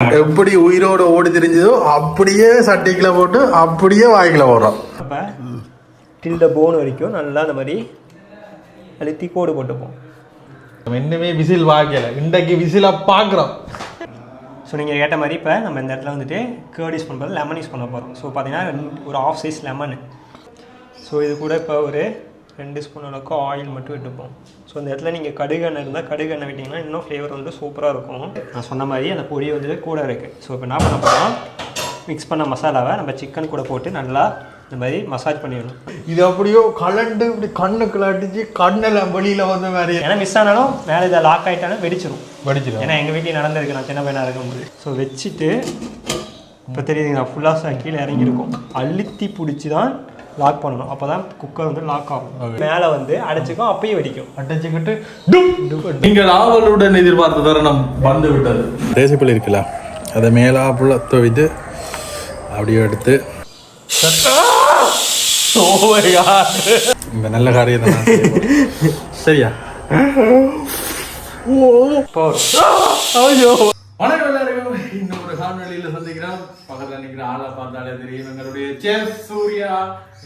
எப்படி உயிரோட ஓடி தெரிஞ்சதோ அப்படியே சட்டிக்குள்ள போட்டு அப்படியே வாய்க்குள்ள போடுறோம். அப்போ டில்ட போன் வரைக்கும் நல்லா அந்த மாதிரி அழுத்தி கோடு போட்டுப்போம். இன்னுமே விசில் வாங்கல, இன்றைக்கு விசிலா பார்க்குறோம். ஸோ நீங்கள் கேட்ட மாதிரி இப்போ நம்ம இந்த இடத்துல வந்துட்டு கேர்ட் யூஸ் பண்ணுறது லெமன் யூஸ் பண்ண போகிறோம். ஸோ பார்த்தீங்கன்னா ஒரு ½ சைஸ் லெமனு. ஸோ இது கூட இப்போ ஒரு 2 ஸ்பூன் அளவுக்கு ஆயில் மட்டும் விட்டுப்போம். ஸோ இந்த இடத்துல நீங்கள் கடுகு எண்ணெய் இருந்தால் கடுகு எண்ணெய் விட்டிங்கன்னா இன்னும் ஃப்ளேவர் வந்து சூப்பராக இருக்கும். நான் சொன்ன மாதிரி அந்த பொடி வந்துட்டு கூட இருக்குது. ஸோ இப்போ என்ன பண்ண போகிறோம், மிக்ஸ் பண்ண மசாலாவை நம்ம சிக்கன் கூட போட்டு நல்லா இந்த மாதிரி மசாஜ் பண்ணிடணும். இது அப்படியோ கலண்டு இப்படி கண்ணுக்குள்ள அடிச்சு கண்ணில் வெளியில் வந்த மாதிரி. ஏன்னா மிஸ் ஆனாலும் மேலே இதை லாக் ஆகிட்டாலும் வெடிச்சிடும். ஏன்னா எங்கள் வீட்லேயும் நடந்திருக்கு, நான் சின்ன பையனாக இருக்கும்போது. ஸோ வச்சுட்டு இப்போ தெரியுதுங்களா, ஃபுல்லாக கீழே இறங்கியிருக்கும். அழுத்தி பிடிச்சி தான் லாக் பண்ணணும். அப்போ தான் குக்கர் வந்து லாக் ஆகும். மேலே வந்து அடைச்சிக்கும், அப்பயே வெடிக்கும். அடைச்சிக்கிட்டு நீங்கள் ஆவலுடன் எதிர்பார்த்த தருணம் வந்து விட்டது. தேசிப்பள்ளி இருக்குல்ல, அதை மேலாப்புல துவைத்து அப்படியே எடுத்து இந்த நல்ல காரியம் சரியா. வணக்கம் எல்லாருக்கும். இன்னொரு காணொலியில சந்திக்கிறோம். பக்கத்துல நிக்கிற ஆளை பார்த்தாலே தெரியும், எங்களுடைய செஃப் சூர்யா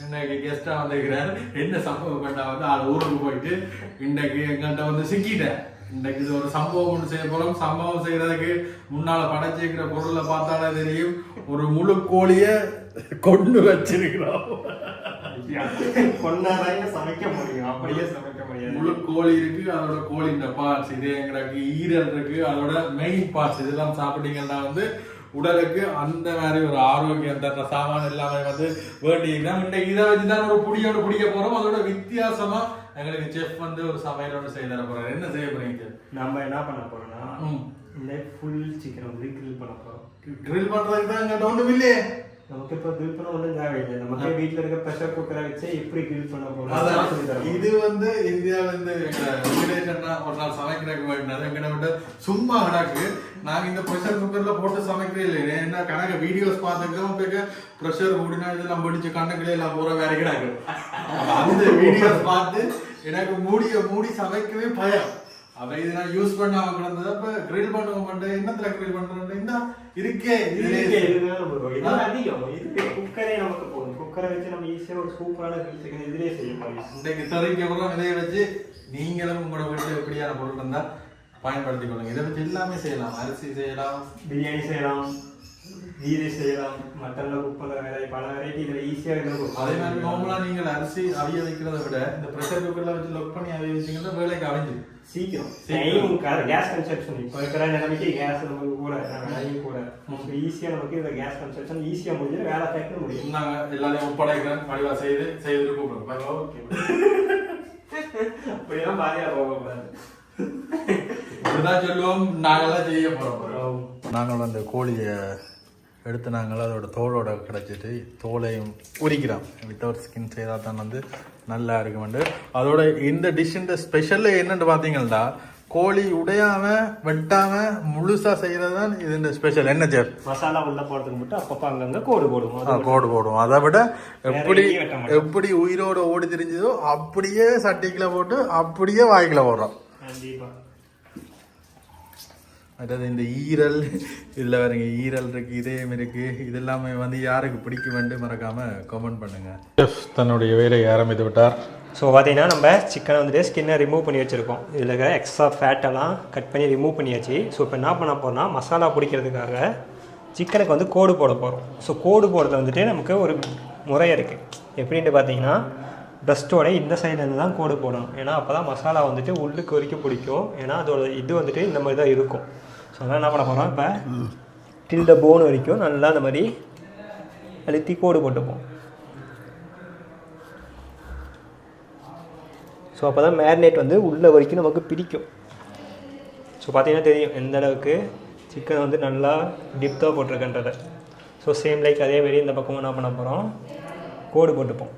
இன்னைக்கு கெஸ்டா வந்திருக்கிறார். என்ன சம்பவம் பண்ணா வந்து ஆள் ஊருக்கு போயிட்டு இன்னைக்கு எங்கள்கிட்ட வந்து சிக்கிட்டேன். இன்னைக்கு இது ஒரு சம்பவம் ஒன்று செய்ய போறோம். சம்பவம் செய்யறதுக்கு முன்னால படைச்சிருக்கிற பொருளை பார்த்தாலே தெரியும், ஒரு முழு கோழிய கொண்டு வச்சிருக்கிறோம். சமைக்க முடியும், அப்படியே சமைக்க முடியும். முழு கோழி இருக்கு, அதோட கோழின்ற பார்ட்ஸ், இது எங்களுக்கு ஈரல் இருக்கு, அதோட மெயின் பார்ட்ஸ் இதெல்லாம் சாப்பிட்டீங்கன்னா வந்து உடலுக்கு அந்த மாதிரி ஒரு ஆரோக்கியம் தர சாமான் எல்லாமே வந்து வேண்டியிருக்கோம். இன்னைக்கு இதை வச்சுதான் ஒரு புடியோடு பிடிக்க போறோம். அதோட வித்தியாசமா எங்களுக்கு செஃப் வந்து ஒரு சமையலோட செய்ய தர போறாரு. என்ன செய்ய போறீங்க? நம்ம என்ன பண்ண போறோம்னா இந்த ஃபுல் சிக்கன் வந்து கிரில் பண்ண போறோம். கிரில் பண்றதுக்கு தான் எங்கிட்ட ஒன்றும் இல்லையே. நமக்கு இப்போ கிரில் பண்ண ஒன்றும் தேவையில்லை. நமக்கு வீட்டில் இருக்க ப்ரெஷர் குக்கரை வச்சு எப்படி கிரில் பண்ண போறோம். இது வந்து இந்தியாவில இருந்து ஒரு நாள் சமைக்கிறதுக்கு வேண்டினது எங்கிட்ட விட்டு சும்மா கிடக்கு. நாங்க இந்த ப்ரெஷர் குக்கர்ல போட்டு சமைக்கிறே இல்லை. என்ன கணக்கு வீடியோஸ் பார்த்துக்கிறோம், ப்ரெஷர் கூடினா இதெல்லாம் படிச்சு கண்ணுக்குள்ளே எல்லாம் போற வேற கிடக்கு. அந்த வீடியோஸ் பார்த்து எனக்கு மூடி சமைக்கவே பயம். அப்ப இது நான் யூஸ் பண்ணாம கிடந்தது. அப்ப கிரில் பண்ணுவோம், என்னத்துல கிரில் பண்றோம் இந்த இருக்கே குக்கரே நமக்கு போதும். குக்கரை வச்சு நம்ம ஈஸியா ஒரு சூப்பரான கிரில் சிக்கன் இதுலயே செய்யலாம். இன்னைக்கு தரைக்கு இதைய வச்சு நீங்களும் உங்களோட வீட்டுல எப்படியான பொருள் இருந்தா பயன்படுத்திக் கொள்ளுங்க. இதை வச்சு எல்லாமே செய்யலாம். அரிசி செய்யலாம், பிரியாணி செய்யலாம், கீரை செய்யலாம், மட்டன்ல குக் பண்ற பல வெரைட்டி இதுல ஈஸியா இருக்கும். அதே மாதிரி நார்மலா நீங்கள் அரிசி அவிய வைக்கிறத விட இந்த ப்ரெஷர் குக்கர்ல வச்சு லொக் பண்ணி அவிய வச்சீங்கன்னா வேலைக்கு அவிஞ்சு சீக்கிரம். கேஸ் கன்சப்ஷன் இப்போ இருக்கிற நிலைமைக்கு கேஸ் நமக்கு கூட ஈஸியா நமக்கு இந்த கேஸ் கன்சப்ஷன் ஈஸியா முடிஞ்சு வேலை கேட்க முடியும். நாங்க எல்லாரையும் ஒப்படைக்கிறோம், பணிவா செய்து கூப்பிடுறோம். அப்படிதான் பாதியா போகக்கூடாது. இப்படிதான் சொல்லுவோம். நாங்கெல்லாம் செய்ய போறோம். நாங்கள் அந்த கோழியை எடுத்து நாங்கள் அதோட தோலோட கிடச்சிட்டு தோலையும் உரிக்கிறோம். வித்தவுட் ஸ்கின் செய்தால் தான் வந்து நல்லா இருக்குமெண்டு. அதோட இந்த டிஷ்ஷுன்ற ஸ்பெஷல் என்னென்னு பார்த்தீங்கன்னா, கோழி உடையாம வெட்டாம முழுசா செய்யறது தான் இது ஸ்பெஷல். என்ன சார்? மசாலா உள்ள போடுறதுக்கு மட்டும் அப்பப்போ அங்கங்க கோடு போடுவோம். அதை விட எப்படி உயிரோட ஓடி தெரிஞ்சதோ அப்படியே சட்டிக்குள்ள போட்டு அப்படியே வாய்க்குள்ள போடுறோம். அதாவது இந்த ஈரல் இதில் வேறுங்க ஈரல் இருக்குது, இதயம் இருக்குது. இது எல்லாமே வந்து யாருக்கு பிடிக்க வேண்டும் மறக்காமல் கமெண்ட் பண்ணுங்கள். செஃப் தன்னுடைய வேலையை ஆரம்பித்து விட்டார். ஸோ பார்த்தீங்கன்னா நம்ம சிக்கனை வந்துட்டு ஸ்கின்னை ரிமூவ் பண்ணி வச்சுருக்கோம். இதில் இருக்கிற எக்ஸ்ட்ரா ஃபேட்டெல்லாம் கட் பண்ணி ரிமூவ் பண்ணியாச்சு. ஸோ இப்போ என்ன பண்ண போகிறோம்னா, மசாலா பிடிக்கிறதுக்காக சிக்கனுக்கு வந்து கோடு போட போகிறோம். ஸோ கோடு போடுறது வந்துட்டு நமக்கு ஒரு முறை இருக்குது. எப்படின்ட்டு பார்த்தீங்கன்னா, பிரஸ்ட்டோட இந்த சைட்லேருந்து தான் கோடு போடணும். ஏன்னா அப்போ தான் மசாலா வந்துட்டு உள்ளுக்கு வரைக்கும் பிடிக்கும். ஏன்னா அதோட இது வந்துட்டு இந்த மாதிரி தான் இருக்கும். ஸோ அதனால் என்ன பண்ண போகிறோம், இப்போ டில்ட போன் வரைக்கும் நல்லா அந்த மாதிரி அழுத்தி கோடு போட்டுப்போம். ஸோ அப்போ தான் மேரினேட் வந்து உள்ள வரைக்கும் நமக்கு பிடிக்கும். ஸோ பார்த்தீங்கன்னா தெரியும் எந்த அளவுக்கு சிக்கன் வந்து நல்லா டிப்தாக போட்டிருக்கன்றதை. ஸோ சேம் லைக் அதேமாரி இந்த பக்கமும் என்ன பண்ண போகிறோம், கோடு போட்டுப்போம்.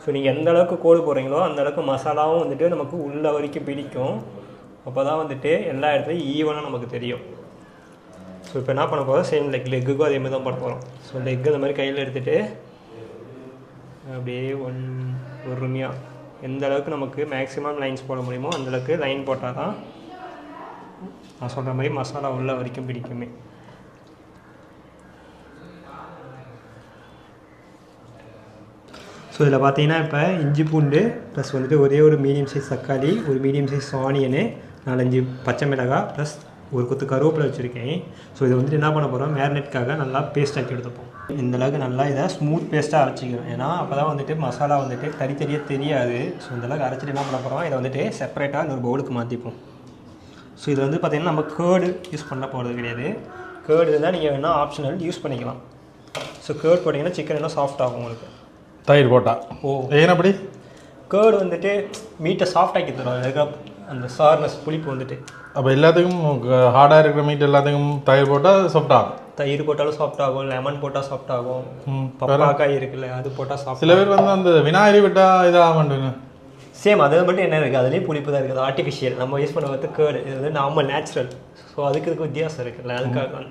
ஸோ நீங்கள் எந்த அளவுக்கு கோடு போடுறீங்களோ அந்த அளவுக்கு மசாலாவும் வந்துட்டு நமக்கு உள்ள வரைக்கும் பிடிக்கும். அப்போ தான் வந்துட்டு எல்லா இடத்துலையும் ஈவனாக நமக்கு தெரியும். ஸோ இப்போ என்ன பண்ண போகிறோம், சேம் லைக் லெக்குக்கும் அதேமாதிரி தான் போட போகிறோம். ஸோ லெக்கு இந்த மாதிரி கையில் எடுத்துகிட்டு அப்படியே பொறுமையாக எந்த அளவுக்கு நமக்கு மேக்ஸிமம் லைன்ஸ் போட முடியுமோ அந்தளவுக்கு லைன் போட்டால் தான் நான் சொல்கிற மாதிரி மசாலா உள்ள வரைக்கும் பிடிக்குமே. ஸோ இதில் பார்த்தீங்கன்னா இப்போ இஞ்சி பூண்டு ப்ளஸ் வந்துட்டு ஒரே ஒரு மீடியம் சைஸ் தக்காளி, ஒரு மீடியம் சைஸ் ஆனியனு, 4-5 பச்சை மிளகாய் ப்ளஸ் ஒரு கொத்து கருவேப்பிலை வச்சுருக்கேன். ஸோ இதை வந்துட்டு என்ன பண்ண போகிறோம், மேரினேட்காக நல்லா பேஸ்ட் ஆக்கி எடுத்துப்போம். இந்தளவுக்கு நல்லா இதை ஸ்மூத் பேஸ்ட்டாக அரைச்சிக்கிறோம். ஏன்னா அப்போ தான் வந்துட்டு மசாலா வந்துட்டு தனித்தனியாக தெரியாது. ஸோ இந்தளவுக்கு அரைச்சிட்டு என்ன பண்ண போகிறோம், இதை வந்துட்டு செப்பரேட்டாக இன்னொரு பவுலுக்கு மாற்றிப்போம். ஸோ இது வந்து பார்த்திங்கன்னா நம்ம கேர்டு யூஸ் பண்ண போகிறது கிடையாது. கேர்டு இருந்தால் நீங்கள் வேணால் ஆப்ஷனல் யூஸ் பண்ணிக்கலாம். ஸோ கேர்டு போட்டிங்கன்னா சிக்கன் இன்னும் சாஃப்ட் ஆகும் உங்களுக்கு. தயிர் போட்டா ஏன்னப்படி கேர்டு வந்துட்டு மீட்டை சாஃப்ட் ஆக்கி தரும். அதுக்கு அந்த சார்னஸ் புளிப்பு வந்துட்டு அப்போ எல்லாத்துக்கும் ஹார்டாக இருக்கிற மீட் எல்லாத்துக்கும் தயிர் போட்டால் சாஃப்ட் ஆகும். தயிர் போட்டாலும் சாஃப்ட் ஆகும், லெமன் போட்டால் சாஃப்ட் ஆகும், பப்பாக்காய் இருக்குல்ல அது போட்டால் சாஃப்ட். சில பேர் வந்து அந்த விநாயகரி விட்டால் இதாக மாட்டேங்க. சேம் அது மட்டும் என்ன இருக்குது, அதுலேயும் புளிப்பு தான் இருக்குது. ஆர்டிஃபிஷியல் நம்ம யூஸ் பண்ண வந்து கேர்டு, இது வந்து நார்மல் நேச்சுரல். ஸோ அதுக்கு வித்தியாசம் இருக்குல்ல, அதுக்காக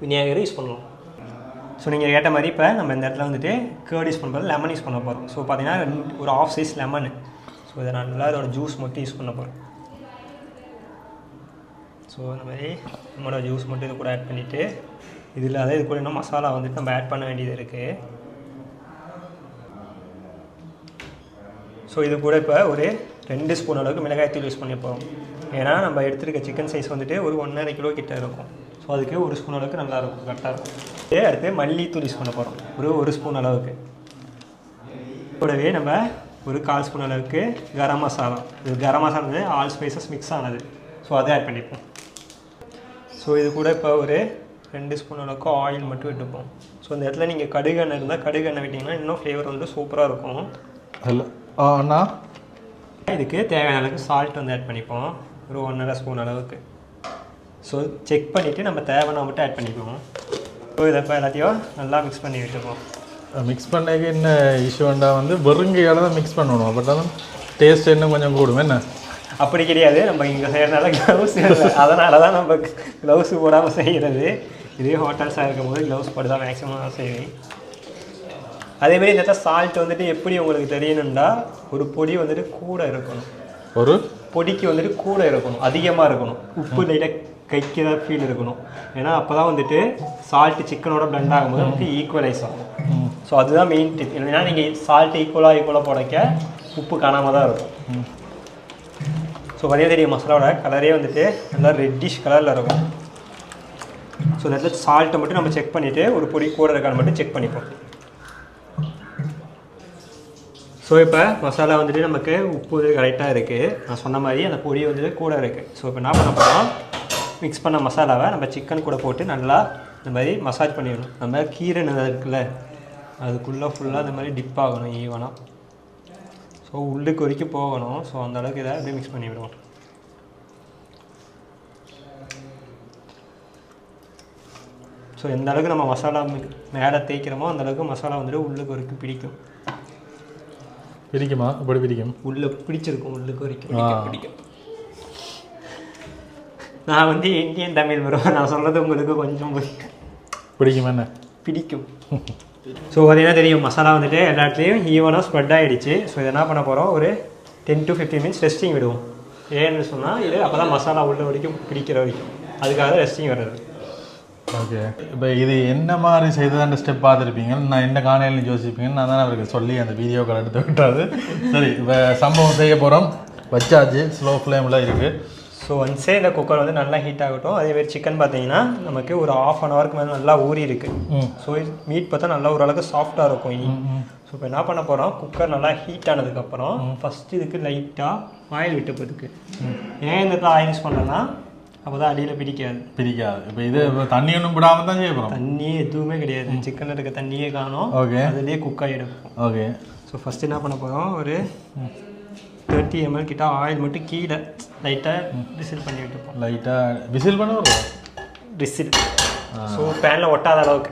விநாயகரி யூஸ் பண்ணலாம். ஸோ நீங்கள் கேட்ட மாதிரி இப்போ நம்ம இந்த இடத்துல வந்துட்டு கேர்டு யூஸ் பண்ணும்போது லெமன் யூஸ் பண்ண போகிறோம். ஸோ பார்த்தீங்கன்னா ஒரு 1/2 சைஸ் லெமனு. ஸோ இதை நல்லா இதோட ஜூஸ் மட்டும் யூஸ் பண்ண போகிறோம். ஸோ இந்த மாதிரி நம்மளோட ஜூஸ் மட்டும் இது கூட ஆட் பண்ணிவிட்டு இதில் இது கூட இன்னும் மசாலா வந்துட்டு நம்ம ஆட் பண்ண வேண்டியது இருக்குது. ஸோ இது கூட இப்போ ஒரு 2 ஸ்பூன் அளவுக்கு மிளகாய்த்தூள் யூஸ் பண்ணி போகிறோம். ஏன்னா நம்ம எடுத்துருக்க சிக்கன் சைஸ் வந்துட்டு ஒரு 1.5 கிலோ கிட்ட இருக்கும். ஸோ அதுக்கு 1 ஸ்பூன் அளவுக்கு நல்லாயிருக்கும், கரெக்டாக இருக்கும். அடுத்து மல்லித்தூள் யூஸ் பண்ண போகிறோம், ஒரு ஸ்பூன் அளவுக்கு. கூடவே நம்ம ஒரு 1/4 ஸ்பூன் அளவுக்கு கரம் மசாலா. இது கரம் மசாலா வந்து ஆல் ஸ்பைசஸ் மிக்ஸ் ஆனது. ஸோ அதை ஆட் பண்ணிப்போம். ஸோ இது கூட இப்போ ஒரு 2 ஸ்பூன் அளவுக்கு ஆயில் மட்டும் விட்டுப்போம். ஸோ இந்த இடத்துல நீங்கள் கடுகு எண்ணெய் இருந்தால் கடுகு எண்ணெய் விட்டிங்கன்னா இன்னும் ஃப்ளேவர் வந்து சூப்பராக இருக்கும். அண்ணா இதுக்கு தேவையான அளவுக்கு சால்ட் வந்து ஆட் பண்ணிப்போம், ஒரு 1.5 ஸ்பூன் அளவுக்கு. ஸோ செக் பண்ணிவிட்டு நம்ம தேவைன்னா மட்டும் ஆட் பண்ணிக்குவோம். ஸோ இதை இப்போ எல்லாத்தையும் நல்லா மிக்ஸ் பண்ணி விட்டுப்போம். மிக்ஸ் பண்ணக்கு என்ன இஷ்யூண்டா வந்து வெறுங்கையால் தான் மிக்ஸ் பண்ணணும். அப்போதான் டேஸ்ட் இன்னும் கொஞ்சம் கூடும். என்ன அப்படி கிடையாது, நம்ம இங்கே செய்கிறதுனால க்ளவுஸ் இல்லை, அதனால தான் நம்ம க்ளவுஸ் போடாமல் செய்கிறது. இதே ஹோட்டல்ஸாக இருக்கும் போது க்ளவுஸ் போட்டு தான் மேக்ஸிமம் செய்வேன். அதேமாதிரி இந்த இடத்துல சால்ட் வந்துட்டு எப்படி உங்களுக்கு தெரியணும்னா ஒரு பொடி வந்துட்டு கூட இருக்கணும், ஒரு பொடிக்கு வந்துட்டு கூட இருக்கணும், அதிகமாக இருக்கணும். உப்பு லைட்டாக கைக்கிற ஃபீல் இருக்கணும். ஏன்னா அப்போ தான் வந்துட்டு சால்ட்டு சிக்கனோட பிளெண்ட் ஆகும்போது நமக்கு ஈக்குவலைஸ் ஆகும். ஸோ அதுதான் மெயின் டிப். இல்லைன்னா நீங்கள் சால்ட் ஈக்குவலாக போடைக்க உப்பு காணாமல் தான் இருக்கும். ஸோ வரைய தெரிய மசாலாவோட கலரே வந்துட்டு நல்லா ரெட்டிஷ் கலரில் இருக்கும். ஸோ இந்த இடத்துல சால்ட்டை மட்டும் நம்ம செக் பண்ணிவிட்டு ஒரு பொடி கூட இருக்கான்னு மட்டும் செக் பண்ணிப்போம். ஸோ இப்போ மசாலா வந்துட்டு நமக்கு உப்பு கரெக்டாக இருக்குது. நான் சொன்ன மாதிரி அந்த பொடி வந்துட்டு கூட இருக்குது. ஸோ இப்போ என்ன பண்ண போகிறோம், மிக்ஸ் பண்ண மசாலாவை நம்ம சிக்கன் கூட போட்டு நல்லா இந்த மாதிரி மசாஜ் பண்ணிடணும். நம்ம கீரை இருக்குல்ல அதுக்குள்ளே ஃபுல்லாக இந்த மாதிரி டிப் ஆகணும் ஈவனாக. ஸோ உள்ளுக்கு வரைக்கும் போகணும். ஸோ அந்தளவுக்கு இதை அப்படியே மிக்ஸ் பண்ணி விடுவோம். ஸோ எந்த அளவுக்கு நம்ம மசாலா மேலே தேய்க்கிறோமோ அந்தளவுக்கு மசாலா வந்துட்டு உள்ளுக்கு வரைக்கும் பிடிக்குமா? இப்படி பிடிக்கும், உள்ளே பிடிச்சிருக்கும், உள்ளுக்கு வரைக்கும் பிடிக்கும். நான் வந்து இந்தியன் தமிழ் வரும், நான் சொல்கிறது உங்களுக்கு கொஞ்சம் பிடிக்கும். என்ன பிடிக்கும்? ஸோ பார்த்தீங்கன்னா தெரியும் மசாலா வந்துட்டு எல்லா இடத்துலையும் ஈவனாக ஸ்ப்ரெட் ஆகிடுச்சு. ஸோ இதை என்ன பண்ண போகிறோம், ஒரு 10 to 15 minutes ரெஸ்டிங் விடுவோம். ஏன்னு சொன்னால் இது அப்போ தான் மசாலா உள்ள வரைக்கும் பிடிக்கிற வரைக்கும், அதுக்காக ரெஸ்டிங் வர்றது. ஓகே, இப்போ இது என்ன மாதிரி செய்ததான ஸ்டெப் பார்த்துருப்பீங்க, நான் என்ன காணையில் யோசிப்பீங்கன்னு நான் தான் அவருக்கு சொல்லி அந்த வீடியோக்கள் எடுத்து விட்டாது. சரி, இப்போ சம்பவம் செய்ய போகிறோம். வச்சாச்சு, ஸ்லோ ஃப்ளேமில் இருக்குது. ஸோ ஒன்ஸே இந்த குக்கர் வந்து நல்லா ஹீட் ஆகட்டும். அதேமாதிரி சிக்கன் பார்த்தீங்கன்னா நமக்கு ஒரு 1/2 hour மேலே நல்லா ஊறி இருக்குது. ஸோ மீட் பார்த்தா நல்லா ஓரளவுக்கு சாஃப்டாக இருக்கும் இனி. ஸோ இப்போ என்ன பண்ண போகிறோம், குக்கர் நல்லா ஹீட் ஆனதுக்கப்புறம் ஃபஸ்ட்டு இதுக்கு லைட்டாக ஆயில் விட்டுப்பதுக்கு. ஏன் இந்த ஆயில் யூஸ் பண்ணுறேன்னா அப்போ தான் அடியில் பிடிக்காது. இப்போ இது தண்ணி ஒன்றும் விடாமல் தான் செய்ய போகிறோம். தண்ணியே எதுவுமே கிடையாது, சிக்கனில் இருக்க தண்ணியே காணும். ஓகே, அதுலேயே குக் ஆகிடுக்கும். ஓகே, ஸோ ஃபஸ்ட்டு என்ன பண்ண போகிறோம், ஒரு 30 ml கிட்ட ஆயில் மட்டும் கீழே லைட்டாக விசில் பண்ணி விட்டுப்போம். லைட்டாக விசில் பண்ண வரும், விசில். ஸோ பேனில் ஒட்டாத அளவுக்கு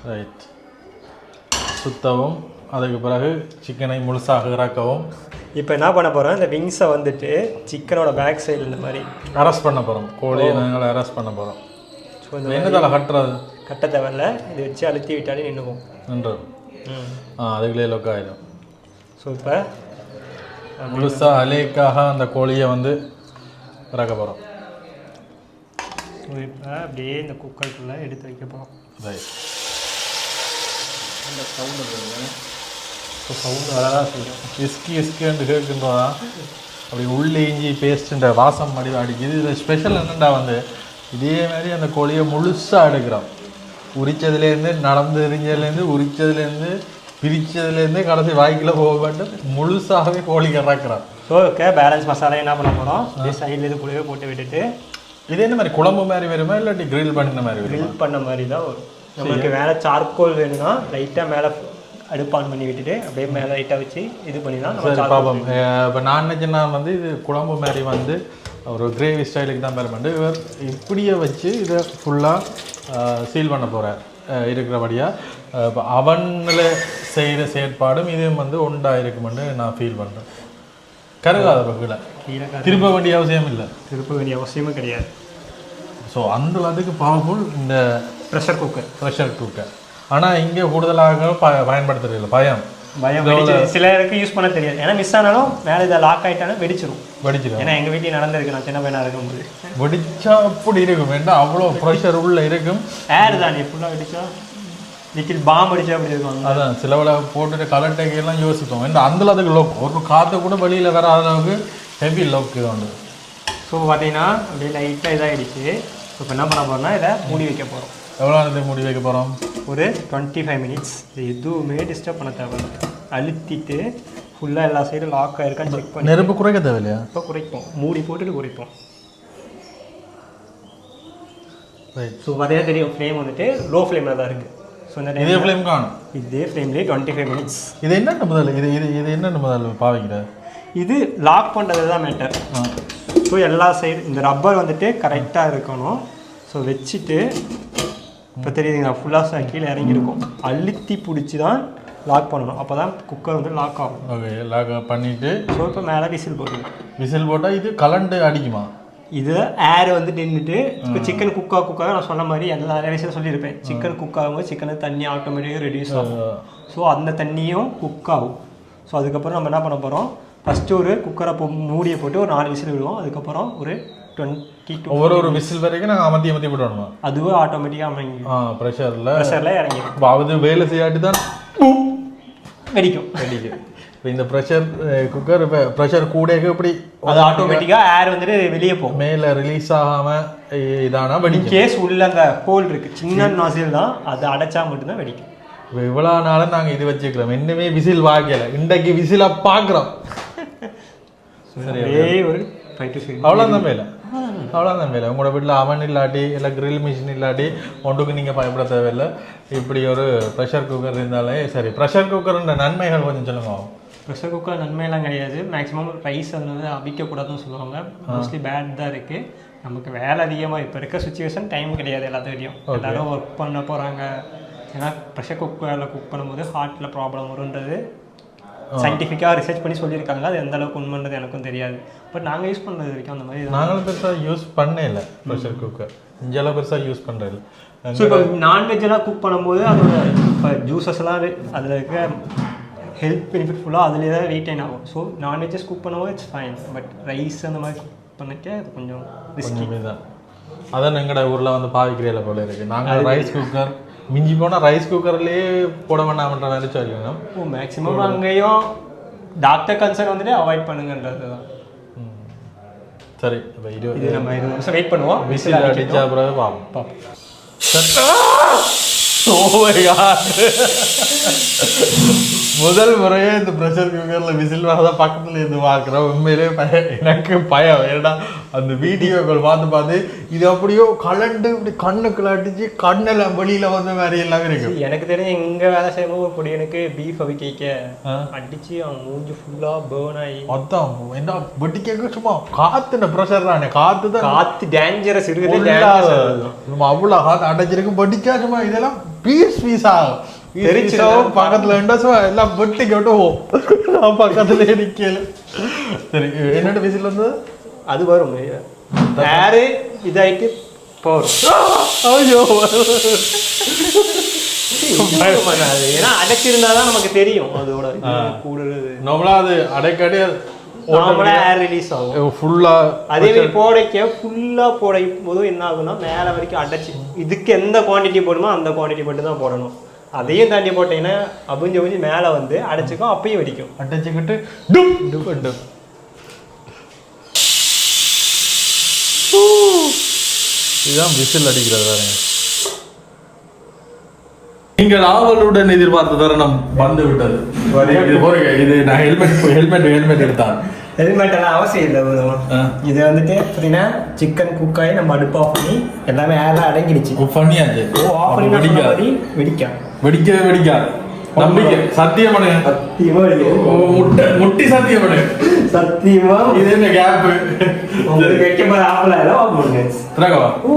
ரைட் சுத்தவும். அதுக்கு பிறகு சிக்கனை முழுசாக இறக்கவும். இப்போ என்ன பண்ண போகிறோம், இந்த விங்ஸை வந்துட்டு சிக்கனோட பேக் சைடில் இந்த மாதிரி அரெஸ்ட் பண்ண போகிறோம். கோழியை நாங்கள் அரெஸ்ட் பண்ண போகிறோம். ஸோ இந்த என்னதால் கட்டுறது, கட்ட தேவையில்ல, இது வச்சு அழுத்தி விட்டாலே நின்றுக்கும். நின்று அதுக்குள்ளே லொக் ஆகிடும். ஸோ இப்போ முழுசாக அலேக்காக அந்த கோழியை வந்து இறக்க போகிறோம். இப்போ அப்படியே இந்த குக்கருக்குள்ளே எடுத்து வைக்க போகிறோம். அந்த சவுண்டு இப்போ சவுண்டு அழகாக செய்யும். இஸ்கின்னு கேட்குன்றா அப்படி உள்ளே இஞ்சி பேஸ்ட்டுன்ற வாசம் மடி அடிக்குது. இதில் ஸ்பெஷல் என்னென்னா வந்து இதே மாதிரி அந்த கோழியை முழுசாக எடுக்கிறோம். உரிச்சதுலேருந்து நடந்து எரிஞ்சதுலேருந்து உரிச்சதுலேருந்து பிரித்ததுலேருந்து கடைசி வாய்க்கில் போகப்பட்டு முழுசாகவே கோழி இறக்குறோம். ஸோ பேலன்ஸ் மசாலா என்ன பண்ண போகிறோம், அப்படியே சைடில் இது கூடவே போட்டு விட்டுட்டு இது என்ன மாதிரி குழம்பு மாதிரி வருமா இல்லாட்டி கிரில் பண்ணின மாதிரி வருமா? கிரில் பண்ண மாதிரி தான் வரும். நம்மளுக்கு மேலே சார்கோல் வேணும்னா லைட்டாக மேலே அடுப்பு ஆன் பண்ணி விட்டுட்டு அப்படியே மேலே லைட்டாக வச்சு இது பண்ணி தான் பார்ப்போம். இப்போ நான் நினச்சேன்னா வந்து இது குழம்பு மாதிரி வந்து ஒரு கிரேவி ஸ்டைலுக்கு தான் பேர் பண்ணிட்டு இவர் இப்படியே வச்சு இதை ஃபுல்லாக சீல் பண்ண போகிறார் இருக்கிறபடியாக. இப்போ அவனில் செய்கிற செயற்பாடும் இதுவும் வந்து ஒன்றா இருக்குமென்னு நான் ஃபீல் பண்ணுறேன். கருகாத பக்கத்தில் திருப்ப வேண்டிய அவசியம் இல்லை, திருப்ப வேண்டிய அவசியமும் கிடையாது. ஸோ அந்த அதுக்கு பவர்ஃபுல் இந்த ப்ரெஷர் குக்கர். ஆனால் இங்கே கூடுதலாக பயன்படுத்துறதில்ல. பயம் சிலருக்கு யூஸ் பண்ண தெரியாது. ஏன்னா மிஸ் ஆனாலும் மேலே இதை லாக் ஆகிட்டாலும் வெடிச்சிடும். ஏன்னா எங்கள் வீட்டில் நடந்திருக்கு, நான் சின்ன பையனாக இருக்கும்போது வெடிச்சா அப்படி இருக்கும். ஏன்னா அவ்வளோ ப்ரெஷர் உள்ள இருக்கும். ஏர் தான் ஃபுல்லாக வெடிச்சா லிக்கில் பாம் அடிச்சா அப்படி இருக்கும். அதான் சிலவில் போட்டுட்டு கலர் டேக்கெல்லாம் யோசிப்போம். ஏன்னா அந்த அதுக்கு லோக் ஒரு காற்று கூட வெளியில் வர அளவுக்கு ஹெவி லோக்கு உண்டு. ஸோ பார்த்தீங்கன்னா அப்படியே லைட்டாக இதாகிடுச்சு. ஸோ இப்போ என்ன பண்ண போகிறோம்னா இதை மூடி வைக்க போகிறோம். எவ்வளோ நேரத்துக்கு மூடி வைக்க போகிறோம்? ஒரு 25 மினிட்ஸ். எதுவுமே டிஸ்டர்ப் பண்ண தேவையில்லை. அழுத்திட்டு ஃபுல்லாக எல்லா சைடும் லாக் ஆகிருக்கான்னு செக் பண்ணி நெருப்பு குறைக்க தேவையில்லையா? இப்போ குறைப்போம், மூடி போட்டுட்டு குறைப்போம். ஸோ பார்த்தீங்கன்னா தெரியும் ஃப்ளேம் வந்துட்டு லோ ஃப்ளேமில் தான் இருக்குது. ஸோ இந்த இதே ஃப்ளேம் காணும், இதே ஃப்ளேம்லேயே 25 மினிட்ஸ். இது என்னென்ன முதல்ல இது என்னென்ன முதல்ல பாவிக்கிற? இது லாக் பண்ணுறது தான் மேட்டர். ஸோ எல்லா சைடு இந்த ரப்பர் வந்துட்டு கரெக்டாக இருக்கணும். ஸோ வச்சுட்டு இப்போ தெரியுதுங்களா ஃபுல்லாக கீழே இறங்கியிருக்கும். அழுத்தி பிடிச்சி தான் லாக் பண்ணணும். அப்போ தான் குக்கர் வந்து லாக் ஆகும். ஓகே, லாக் பண்ணிவிட்டு ஸோ இப்போ மேலே விசில் போட்டுருங்க. விசில் போட்டால் இது கலண்டு அடிக்குமா? இது ஏர் வந்து நின்றுட்டு இப்போ சிக்கன் குக்காக நான் சொன்ன மாதிரி நிறைய விஷயம் சொல்லியிருப்பேன். சிக்கன் குக் ஆகும்போது சிக்கனுக்கு தண்ணி ஆட்டோமேட்டிக்காக ரெடியூஸ் ஆகும். ஸோ அந்த தண்ணியும் குக் ஆகும். ஸோ அதுக்கப்புறம் நம்ம என்ன பண்ண போகிறோம், ஃபஸ்ட்டு ஒரு குக்கரை மூடியை போட்டு ஒரு 4 விசில் விடுவோம். அதுக்கப்புறம் ஒரு 22 ஒரு விசில் வரைக்கும் நாங்கள் அமர்த்தி விடணுமா? அதுவே ஆட்டோமேட்டிக்காக அமைங்க ப்ரெஷரில் இறங்கிடும். அது வேலை செய்யாட்டி தான் வெடிக்கும். இப்போ இந்த ப்ரெஷர் குக்கர் இப்போ ப்ரெஷர் கூட இப்படி அது ஆட்டோமேட்டிக்காக ஏர் வந்துட்டு வெளியே போகும். மேலே ரிலீஸ் ஆகாமல் இதானா வெடிக்கும். கேஸ் உள்ள அந்த ஹோல் இருக்குது, சின்ன நாசில் தான், அது அடைச்சா மட்டும்தான் வெடிக்கும். இப்போ இவ்வளோ நாளும் நாங்கள் இது வச்சுக்கிறோம், இன்னுமே விசில் வாங்கலை. இன்றைக்கு விசிலாக பார்க்குறோம். சரி, ஒரு 5 to 6 அவ்வளோதான் மேலே உங்களோட வீட்டில் அவன் இல்லாட்டி இல்லை கிரில் மிஷின் இல்லாட்டி ஒன்றுக்கு நீங்கள் பயப்பட தேவையில்லை. இப்படி ஒரு ப்ரெஷர் குக்கர் இருந்தாலே சரி. ப்ரெஷர் குக்கருன்ற நன்மைகள் கொஞ்சம் சொல்லுங்க. ப்ரெஷர் குக்கர் நன்மையெல்லாம் கிடையாது. மேக்ஸிமம் ரைஸ் அதில் வந்து அவிக்கக்கூடாதுன்னு சொல்லுவாங்க. மோஸ்ட்லி பேட் தான் இருக்குது. நமக்கு வேலை அதிகமாக இப்போ இருக்க சுச்சுவேஷன் டைம் கிடையாது. எல்லாத்துக்கிட்டையும் எல்லாரும் ஒர்க் பண்ண போகிறாங்க. ஏன்னா ப்ரெஷர் குக்கரில் குக் பண்ணும்போது ஹார்ட்டில் ப்ராப்ளம் வருன்றது சயின்டிஃபிக்காக ரிசர்ச் பண்ணி சொல்லியிருக்காங்க. அது எந்த அளவுக்கு உண்மைன்றது எனக்கும் தெரியாது. பட் நாங்கள் யூஸ் பண்ணுறது வரைக்கும் அந்த மாதிரி நாங்களும் பெருசாக யூஸ் பண்ணே இல்லை. ப்ரெஷர் குக்கர் இங்கெல்லாம் பெருசாக யூஸ் பண்ணுறது. ஸோ இப்போ நான்வெஜ்ஜெல்லாம் குக் பண்ணும்போது அதோட இப்போ ஜூஸஸ்லாம் அதில் இருக்க ஹெல்த் பெனிஃபிட் ஃபுல்லாக அதிலே தான் ரீட்டைன் ஆகும். ஸோ நான்வெஜ்ஜஸ் குக் பண்ணும்போது இட்ஸ் ஃபைன். பட் ரைஸ் அந்த மாதிரி குக் பண்ணிக்க அது கொஞ்சம் ரிஸ்கி தான். அதான் எங்களோட ஊரில் வந்து பாவிக்கிறீல போல இருக்குது. நாங்கள் ரைஸ் குக்கர் மிஞ்சி போனால் ரைஸ் குக்கர்லேயே போட வேண்டாம்ன்ற மாதிரி சொல்லிக்கணும். மேக்ஸிமம் அங்கேயும் டாக்டர் கன்சர்ன் வந்துட்டு அவாய்ட் பண்ணுங்கன்றது தான். சரி, இப்போ இது நம்ம 20 நிமிஷம் வெயிட் பண்ணுவோம். விசில் அடிச்சா பிறகு பார்ப்போம். முதல் முறையே இந்த ப்ரெஷர் குக்கரில் விசில் வரதான் பக்கத்தில் இருந்து பார்க்குறேன். உண்மையிலே எனக்கு பயம். ஏன்னா அந்த வீடியோக்கள் பார்த்து இது அப்படியோ கலண்டு இப்படி கண்ணுக்குள்ள அடிச்சு கண்ணெல்லாம் வெளியில் வந்த மாதிரி எல்லாமே இருக்கு. எனக்கு தெரிஞ்சு இங்கே வேலை செய்யும்போது ஒரு பொடியனுக்கு பீஃப் அவிக்க அடிச்சு அவன் மூஞ்சி ஃபுல்லாக பேர்ன் ஆகி அதான் என்ன வெட்டிக்க சும்மா காற்றுன ப்ரெஷர் தானே. காற்று டேஞ்சரஸ் இருக்குது. அவ்வளோ காற்று அடைச்சிருக்கு. வெட்டிச்சா சும்மா இதெல்லாம் பீஸா பக்கத்துல எல்லாம் வெட்டி கட்டுவோம். பக்கத்துல நிக்கல. சரி, என்னோட விசில் வந்து அது வரும். யாரு இதாயிட்டு போறோம். ஏன்னா அடைச்சிருந்தாதான் நமக்கு தெரியும் அதோட கூடுறது. நம்மளா அது அடைக்காடி நார்மலாக ஏர் ரிலீஸ் ஆகும் ஃபுல்லாக. அதே மாதிரி போடைக்க ஃபுல்லாக போடைக்கும் போதும் என்ன ஆகும்னா மேலே வரைக்கும் அடைச்சி இதுக்கு எந்த குவான்டிட்டி போடணுமோ அந்த குவான்டிட்டி மட்டும் தான் போடணும். அதையும் தாண்டி போட்டீங்கன்னா அபிஞ்சு மேலே வந்து அடைச்சிக்கும், அப்பயும் வெடிக்கும். அடைச்சிக்கிட்டு டும் டும் டும். இதுதான் விசில் அடிக்கிறது பாருங்க. நீங்கள் ஆவலுடன் எதிர்பார்த்த தருணம் வந்து விட்டது. இது நான் ஹெல்மெட் எடுத்தான். ஹெல்மெட் எல்லாம் அவசியம் இல்லை. இது வந்துட்டு எப்படின்னா சிக்கன் குக் ஆகி நம்ம அடுப்பு ஆஃப் பண்ணி எல்லாமே ஏர்லாம் அடங்கிடுச்சு. பண்ணியாச்சு. ஆஃப் பண்ணி வெடிக்காது. வெடிக்கவே வெடிக்காது. நம்பிக்கை சத்தியம் பண்ணுங்க. சத்தியமா முட்டி சத்தியம் பண்ணுங்க. சத்தியமா இது என்ன கேப் உங்களுக்கு வைக்க போற ஆப்பிள் ஆஃப் பண்ணுங்க. திறக்கவா? ஓ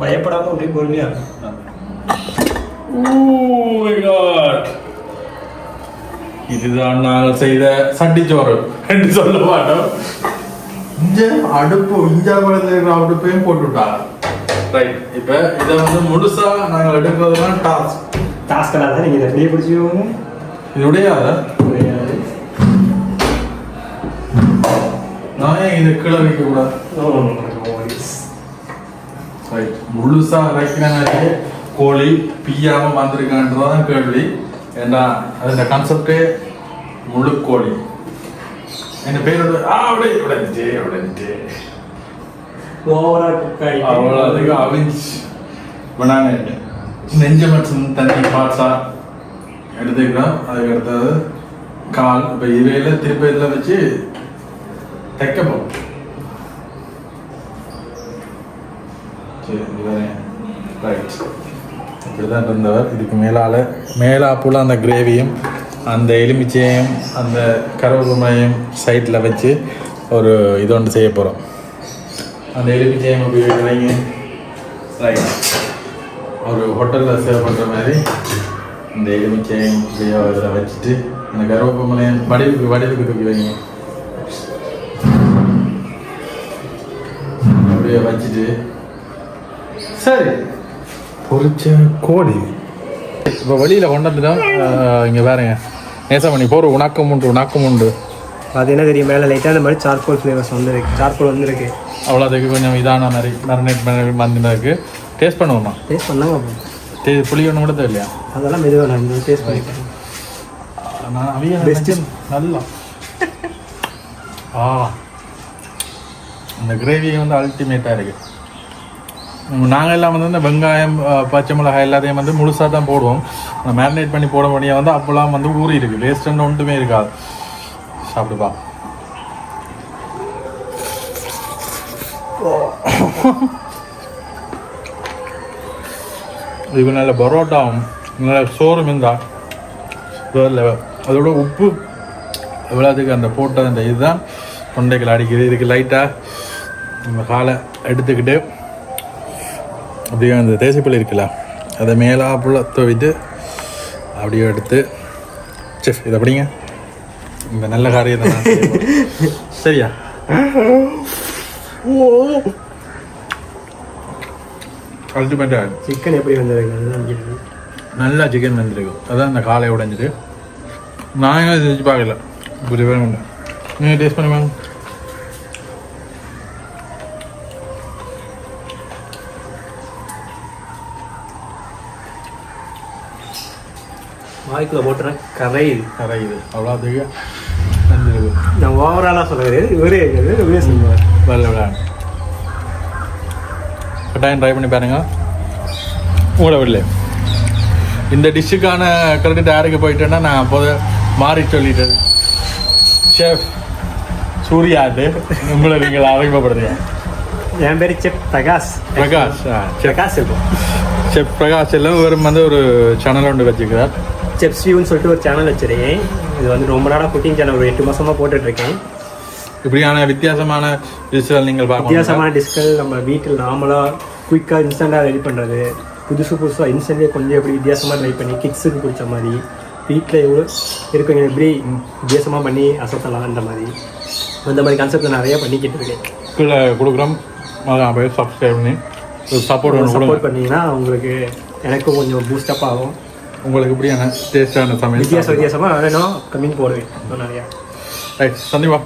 பயப்படாம அப்படியே பொறுமையா. இதுதான் நாங்கள் செய்த சட்டிச்சோறு என்று சொல்ல மாட்டோம். அடுப்பு இஞ்சாபுரத்தில் அடுப்பையும் போட்டுவிட்டாங்க. ரைட். இப்போ இதை வந்து முழுசா நாங்கள் எடுக்கிறதுலாம் டாஸ்க் தான். நீங்கள் இதை அப்படியே பிடிச்சிக்கோங்க. இது உடையாத நான் ஏன் இதை கீழே வைக்க கூடாது? ரைட். முழுசா வைக்கிறனாலே கோழி பிய்யாம வந்திருக்கான்றதான் கேள்வி. ஏன்னா அது கான்செப்டே முழு கோழி. என் பேர் உடைஞ்சு அவ்வளோதுக்கு அவிஞ்சு பண்ணாங்க. நெஞ்ச மட்டும் தண்ணி பாட்ஸா எடுத்துக்கிறோம். அதுக்கு அடுத்தது கால். இப்போ இவையில திருப்பி இதில் வச்சு தைக்க போகும். சரி ரைட். இப்படிதான் இருந்தவர். இதுக்கு மேலாப்புல அந்த கிரேவியும் அந்த எலுமிச்சையும் அந்த கருவேப்பிலையும் சைடில் வச்சு ஒரு இது ஒன்று செய்ய போகிறோம். அந்த எலுமிச்சையும் அப்படி வைங்க. ரைட். ஒரு ஹோட்டலில் சேவ் பண்ணுற மாதிரி இந்த எலுமிச்சையும் இதில் வச்சுட்டு அந்த கருவேப்பிலையும் வடிவுக்கு தூக்கி வைங்க. அப்படியே வச்சுட்டு சரி பொரிச்ச கோழி இப்போ வெளியில் கொண்டு வந்துட்டோம். இங்கே பாருங்க நேசமணி போகிற உணக்கம் உண்டு. அது என்ன தெரியும், மேலே லைட்டாக அந்த மாதிரி சார்கோல் ஃப்ளேவர்ஸ் வந்துருக்கு. சார்கோல் வந்துருக்கு. அவ்வளோ அதுக்கு கொஞ்சம் இதான மாதிரி மரினேட் பண்ணி வந்துருக்கு. டேஸ்ட் பண்ணுவோமா? டேஸ்ட் பண்ணாங்க. புளி ஒன்று கூட இல்லையா? அதெல்லாம் மெதுவாக நான் இந்த டேஸ்ட் பண்ணிட்டேன். நான் அவங்க நல்லா இந்த கிரேவி வந்து அல்டிமேட்டாக இருக்குது. நாங்கள் எல்லாம் வந்து இந்த வெங்காயம் பச்சை மிளகாய் எல்லாத்தையும் வந்து முழுசாக தான் போடுவோம். மேரினேட் பண்ணி போட வேண்டிய வந்து அப்போலாம் வந்து ஊறி இருக்குது. வேஸ்ட்டுன்னு ஒன்றுமே இருக்காது. சாப்பிடுப்பா. இது நல்ல பரோட்டாவும் நல்ல சோறும் இருந்தால் அதோட உப்பு எவ்வளோதுக்கு அந்த போட்டது அந்த இதுதான் தொண்டைகள் அடிக்குது. இதுக்கு லைட்டாக நம்ம காலை எடுத்துக்கிட்டு அப்படியே அந்த தேசிப்பள்ளி இருக்குல்ல அதை மேலாப்புல துவைத்து அப்படியே எடுத்து செஃப் இதை அப்படிங்க இந்த நல்ல காரியத்தை சரியா? அல்டிமேட்டாக சிக்கன் எப்படி வந்துருக்கு? நல்லா சிக்கன் வந்துருக்கு. அதான் இந்த காலை உடைஞ்சிட்டு நான் செஞ்சு பார்க்கல. புரிய வேணும். நீங்கள் டேஸ்ட் பண்ணி வாங்க. வாய்க்குள்ள போட்டுறேன். கரையுது அவ்வளோத்துக்கு வந்துருக்கு. நான் ஓவராலாக சொல்லுறது இவரே சொல்லுவார். விளையாடு கட்டாயம் ட்ரை பண்ணி பாருங்க. உங்களோட வீட்டில் இந்த டிஷ்ஷுக்கான கிரெடிட் யாருக்கு போயிட்டேன்னா நான் அப்போது மாறி சொல்லிட்டேன். ஷெஃப் சூர்யாட்டு உங்களை நீங்கள் அறிமுகப்படுத்துங்க. என் பேர் செஃப் பிரகாஷ். இருக்கும் செஃப் பிரகாஷ் எல்லாம் வெறும் வந்து ஒரு சேனல் ஒன்று வச்சுக்கிறார். செஃப் ஸ்வீவ்னு சொல்லிட்டு ஒரு சேனல் வச்சுருக்கேன். இது வந்து ரொம்ப நாளாக குக்கிங் சேனல் ஒரு 8 மாதமாக போட்டுட்ருக்கேன். இப்படியான வித்தியாசமான டிஷ்கள் நீங்கள் பார்க்க வித்தியாசமான டிஷ்கள் நம்ம வீட்டில் நார்மலாக குயிக்காக இன்ஸ்டண்ட்டாக ரெடி பண்ணுறது, புதுசாக இன்ஸ்டன்ட்லேயே கொஞ்சம் எப்படி வித்தியாசமாக ட்ரை பண்ணி கிட்ஸுக்கு பிடிச்ச மாதிரி வீட்டில் எவ்வளோ இருக்குங்க எப்படி வித்தியாசமாக பண்ணி அசத்தலான்ற மாதிரி அந்த மாதிரி கான்செப்ட் நிறையா பண்ணிக்கிட்டு இருக்கேன். கீழே கொடுக்குறோம். போய் சப்ஸ்கிரைப் பண்ணி சப்போர்ட் பண்ணிங்கன்னா உங்களுக்கு எனக்கும் கொஞ்சம் பூஸ்டப் ஆகும். உங்களுக்கு இப்படியான டேஸ்டான சமையல் வித்தியாசமாக வேணும் கம்மிங் போடுவேன் நிறையா. ரைட் சந்தீபா